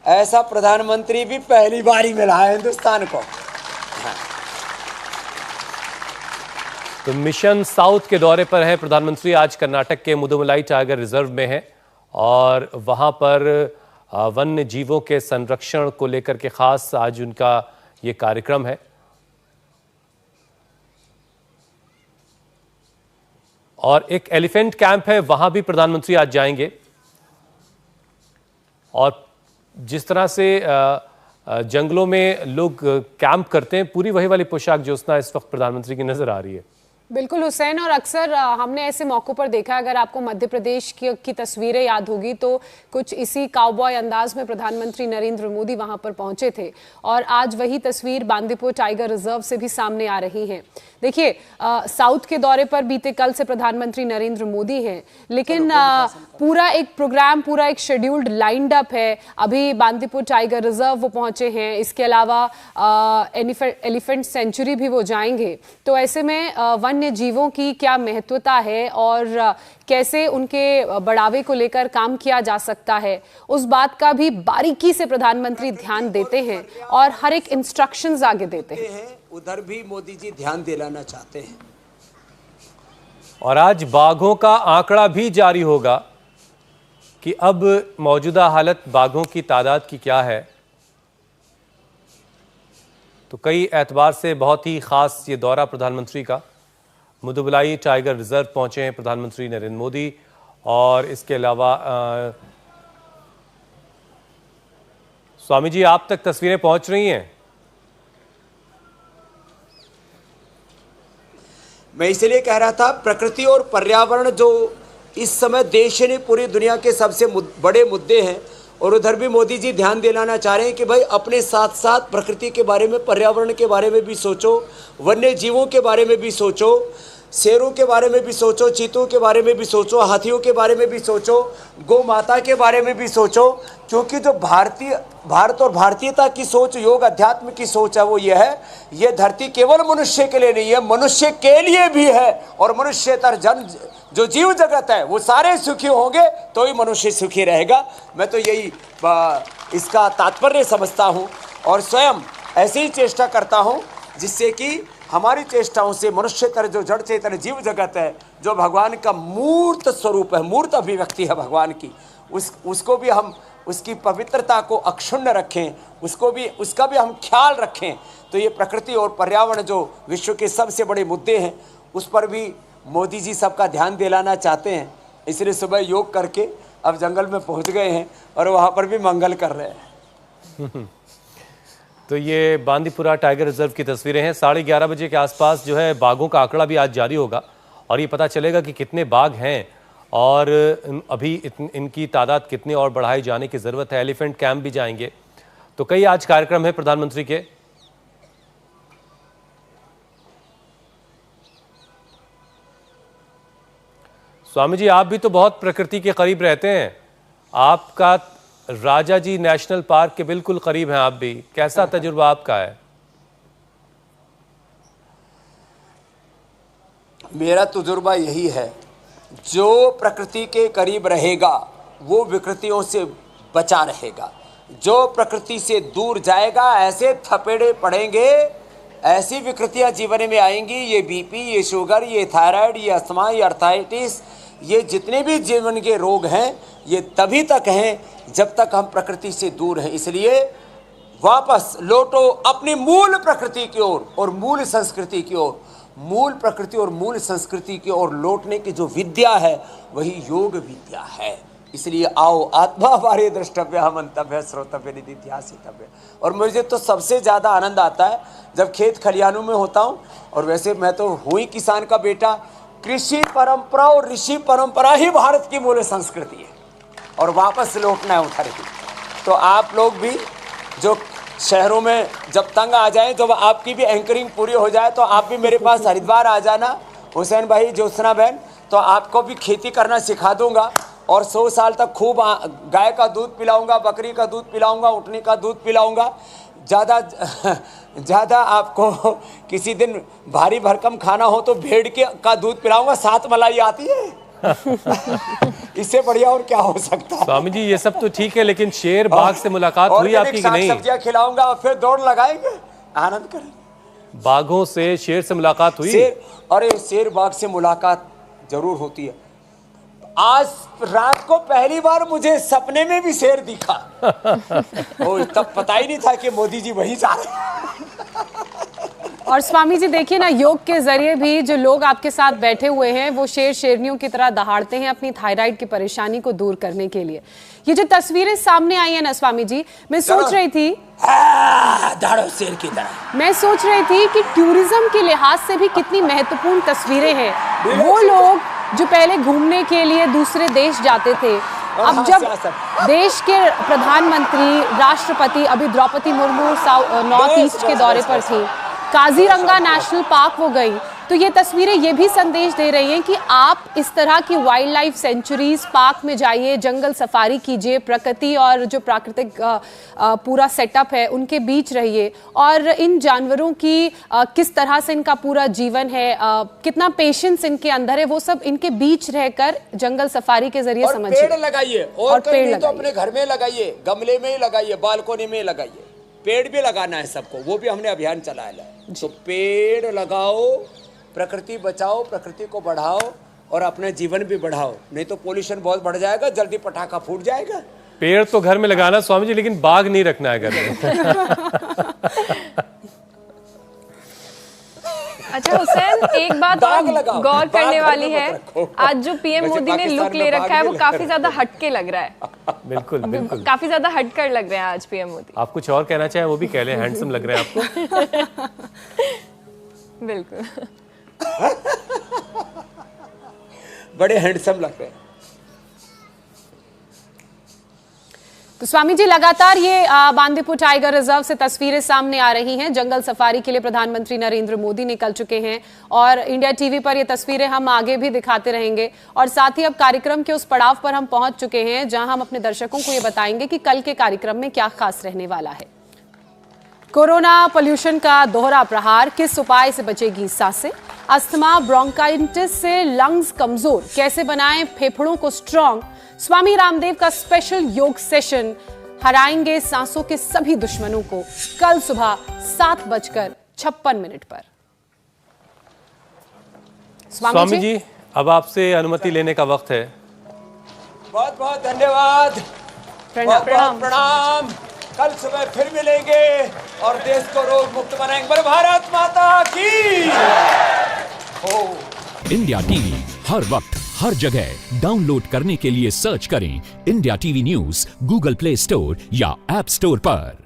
ऐसा प्रधानमंत्री भी पहली बार ही मिला है हिंदुस्तान को। तो मिशन साउथ के दौरे पर है प्रधानमंत्री, आज कर्नाटक के मुदुमलाई टाइगर रिजर्व में है और वहां पर वन्य जीवों के संरक्षण को लेकर के खास आज उनका ये कार्यक्रम है। और एक एलिफेंट कैंप है, वहां भी प्रधानमंत्री आज जाएंगे। और जिस तरह से जंगलों में लोग कैंप करते हैं, पूरी वही वाली पोशाक ज्योत्सना इस वक्त प्रधानमंत्री की नजर आ रही है। बिल्कुल हुसैन, और अक्सर हमने ऐसे मौकों पर देखा, अगर आपको मध्य प्रदेश की तस्वीरें याद होगी तो कुछ इसी काउबॉय अंदाज में प्रधानमंत्री नरेंद्र मोदी वहां पर पहुंचे थे, और आज वही तस्वीर बांदीपुर टाइगर रिजर्व से भी सामने आ रही है। देखिए, साउथ के दौरे पर बीते कल से प्रधानमंत्री नरेंद्र मोदी हैं, लेकिन पूरा एक प्रोग्राम, पूरा एक शेड्यूल्ड लाइंड अप है। अभी बांदीपुर टाइगर रिजर्व वो पहुंचे हैं, इसके अलावा एलिफेंट सेंचुरी भी वो जाएंगे। तो ऐसे में वन्य जीवों की क्या महत्वता है और कैसे उनके बढ़ावे को लेकर काम किया जा सकता है, उस बात का भी बारीकी से प्रधानमंत्री ध्यान देते हैं और हर एक इंस्ट्रक्शंस आगे देते हैं। उधर भी मोदी जी ध्यान दिलाना चाहते हैं। और आज बाघों का आंकड़ा भी जारी होगा कि अब मौजूदा हालत बाघों की तादाद की क्या है। तो कई एतबार से बहुत ही खास ये दौरा प्रधानमंत्री का। मुदुमलाई टाइगर रिजर्व पहुंचे हैं प्रधानमंत्री नरेंद्र मोदी, और इसके अलावा स्वामी जी, आप तक तस्वीरें पहुंच रही हैं? मैं इसलिए कह रहा था, प्रकृति और पर्यावरण जो इस समय देश ने पूरी दुनिया के सबसे बड़े मुद्दे हैं, और उधर भी मोदी जी ध्यान दिलाना चाह रहे हैं कि भाई अपने साथ साथ प्रकृति के बारे में, पर्यावरण के बारे में भी सोचो, वन्य जीवों के बारे में भी सोचो, शेरों के बारे में भी सोचो, चीतों के बारे में भी सोचो, हाथियों के बारे में भी सोचो, गौ माता के बारे में भी सोचो। क्योंकि जो भारत और भारतीयता की सोच, योग अध्यात्म की सोच है, वो ये है, ये धरती केवल मनुष्य के लिए नहीं है, मनुष्य के लिए भी है। और मनुष्यतर जन जो जीव जगत है वो सारे सुखी होंगे तो ही मनुष्य सुखी रहेगा। मैं तो यही इसका तात्पर्य समझता हूँ और स्वयं ऐसी ही चेष्टा करता हूँ, जिससे कि हमारी चेष्टाओं से मनुष्यतर जो जड़ चेतन जीव जगत है, जो भगवान का मूर्त स्वरूप है, मूर्त अभिव्यक्ति है भगवान की, उसको भी हम, उसकी पवित्रता को अक्षुण्ण रखें, उसका भी हम ख्याल रखें। तो ये प्रकृति और पर्यावरण जो विश्व के सबसे बड़े मुद्दे हैं, उस पर भी मोदी जी सबका ध्यान दिलाना चाहते हैं। इसलिए सुबह योग करके अब जंगल में पहुंच गए हैं और वहाँ पर भी मंगल कर रहे हैं। तो ये बांदीपुरा टाइगर रिजर्व की तस्वीरें हैं। 11:30 बजे के आसपास जो है बाघों का आंकड़ा भी आज जारी होगा और ये पता चलेगा कि कितने बाघ हैं और अभी इनकी तादाद कितनी और बढ़ाई जाने की ज़रूरत है। एलिफेंट कैंप भी जाएंगे। तो कई आज कार्यक्रम है प्रधानमंत्री के। स्वामी जी, आप भी तो बहुत प्रकृति के करीब रहते हैं, आपका राजाजी नेशनल पार्क के बिल्कुल करीब हैं आप भी, कैसा तजुर्बा आपका है? मेरा तजुर्बा यही है, जो प्रकृति के करीब रहेगा वो विकृतियों से बचा रहेगा, जो प्रकृति से दूर जाएगा ऐसे थपेड़े पड़ेंगे, ऐसी विकृतियां जीवन में आएंगी, ये बीपी, ये शुगर, ये थायराइड, ये अस्थमा, ये अर्थराइटिस, ये जितने भी जीवन के रोग हैं ये तभी तक हैं जब तक हम प्रकृति से दूर हैं। इसलिए वापस लौटो अपनी मूल प्रकृति की ओर और मूल संस्कृति की ओर। मूल प्रकृति और मूल संस्कृति की ओर लौटने की जो विद्या है वही योग विद्या है। इसलिए आओ, आत्मा हमारे द्रष्टव्य, मंतव्य, श्रोतव्य, निधिध्यासितव्य। और मुझे तो सबसे ज़्यादा आनंद आता है जब खेत खलिहानों में होता हूँ, और वैसे मैं तो हूँ ही किसान का बेटा। कृषि परंपरा और ऋषि परंपरा ही भारत की मूल संस्कृति है और वापस लौटना है उधर ही। तो आप लोग भी जो शहरों में जब तंग आ जाएं, जब आपकी भी एंकरिंग पूरी हो जाए तो आप भी मेरे पास हरिद्वार आ जाना, हुसैन भाई, ज्योत्सना बहन, तो आपको भी खेती करना सिखा दूंगा और 100 साल तक खूब गाय का दूध पिलाऊंगा, बकरी का दूध पिलाऊंगा, ऊँटनी का दूध पिलाऊंगा। ज़्यादा आपको किसी दिन भारी भरकम खाना हो तो भेड़ का दूध पिलाऊंगा, 7 मलाई आती है। इससे बढ़िया और क्या हो सकता है? स्वामी जी ये सब तो ठीक है, लेकिन शेर बाघ से मुलाकात हुई आपकी कि नहीं? सब्जियां खिलाऊंगा और फिर दौड़ लगाएंगे, आनंद करेंगे। बाघों से, शेर से मुलाकात हुई? अरे शेर बाघ से मुलाकात जरूर होती है। आज रात को पहली बार मुझे सपने में भी शेर दिखा। तब पता ही नहीं था कि मोदी जी वहीं जा रहे हैं। और स्वामी जी देखिए ना, योग के जरिए भी जो लोग आपके साथ बैठे हुए हैं वो शेर शेरनियों की तरह दहाड़ते हैं अपनी थायराइड की परेशानी को दूर करने के लिए। ये जो तस्वीरें सामने आई है ना स्वामी जी, मैं सोच रही थी शेर की तरह, मैं सोच रही थी कि टूरिज्म के लिहाज से भी कितनी महत्वपूर्ण तस्वीरें हैं। वो लोग जो पहले घूमने के लिए दूसरे देश जाते थे, अब जब देश के प्रधानमंत्री, राष्ट्रपति, अभी द्रौपदी मुर्मू नॉर्थ ईस्ट के दौरे पर थी, काजीरंगा नेशनल पार्क वो गई, तो ये तस्वीरें ये भी संदेश दे रही हैं कि आप इस तरह की वाइल्ड लाइफ सेंचुरीज, पार्क में जाइए, जंगल सफारी कीजिए, प्रकृति और जो प्राकृतिक पूरा सेटअप है उनके बीच रहिए, और इन जानवरों की किस तरह से इनका पूरा जीवन है, कितना पेशेंस इनके अंदर है, वो सब इनके बीच रहकर जंगल सफारी के जरिए समझिए। पेड़ लगाइए, और पेड़ नहीं तो अपने घर में लगाइए, गमले में ही लगाइए, बालकोनी में लगाइए। पेड़ भी लगाना है सबको, वो भी हमने अभियान चलाया है। तो पेड़ लगाओ, प्रकृति बचाओ, प्रकृति को बढ़ाओ और अपना जीवन भी बढ़ाओ, नहीं तो पोल्यूशन बहुत बढ़ जाएगा, जल्दी पटाखा फूट जाएगा। पेड़ तो घर में लगाना स्वामी जी, लेकिन बाघ नहीं रखना है घर में। अच्छा हुसैन, एक बात और गौर करने वाली है, आज जो पीएम मोदी ने लुक ले रखा है वो काफी ज्यादा हटके लग रहा है। बिल्कुल बिल्कुल, काफी ज्यादा हटकर लग रहे हैं आज पीएम मोदी। आप कुछ और कहना चाहें वो भी कह लें, हैंडसम लग रहे हैं आपको। बिल्कुल। बड़े हैंडसम लग रहे हैं। तो स्वामी जी लगातार ये बांदीपुर टाइगर रिजर्व से तस्वीरें सामने आ रही हैं। जंगल सफारी के लिए प्रधानमंत्री नरेंद्र मोदी निकल चुके हैं और इंडिया टीवी पर ये तस्वीरें हम आगे भी दिखाते रहेंगे, और साथ ही अब कार्यक्रम के उस पड़ाव पर हम पहुंच चुके हैं जहां हम अपने दर्शकों को ये बताएंगे कि कल के कार्यक्रम में क्या खास रहने वाला है। कोरोना पोल्यूशन का दोहरा प्रहार, किस उपाय से बचेगी सांसें? अस्थमा ब्रोंकाइटिस से लंग्स कमजोर, कैसे बनाएं फेफड़ों को स्ट्रांग? स्वामी रामदेव का स्पेशल योग सेशन, हराएंगे सांसों के सभी दुश्मनों को, कल सुबह 7:56 पर। स्वामी जी अब आपसे अनुमति लेने का वक्त है। बहुत बहुत धन्यवाद, प्रणाम प्रणाम प्रणाम। कल सुबह फिर मिलेंगे और देश को रोग मुक्त बनाएंगे। बोलो भारत माता की। इंडिया टीवी हर वक्त हर जगह डाउनलोड करने के लिए सर्च करें India TV news Google play store या ऐप स्टोर पर।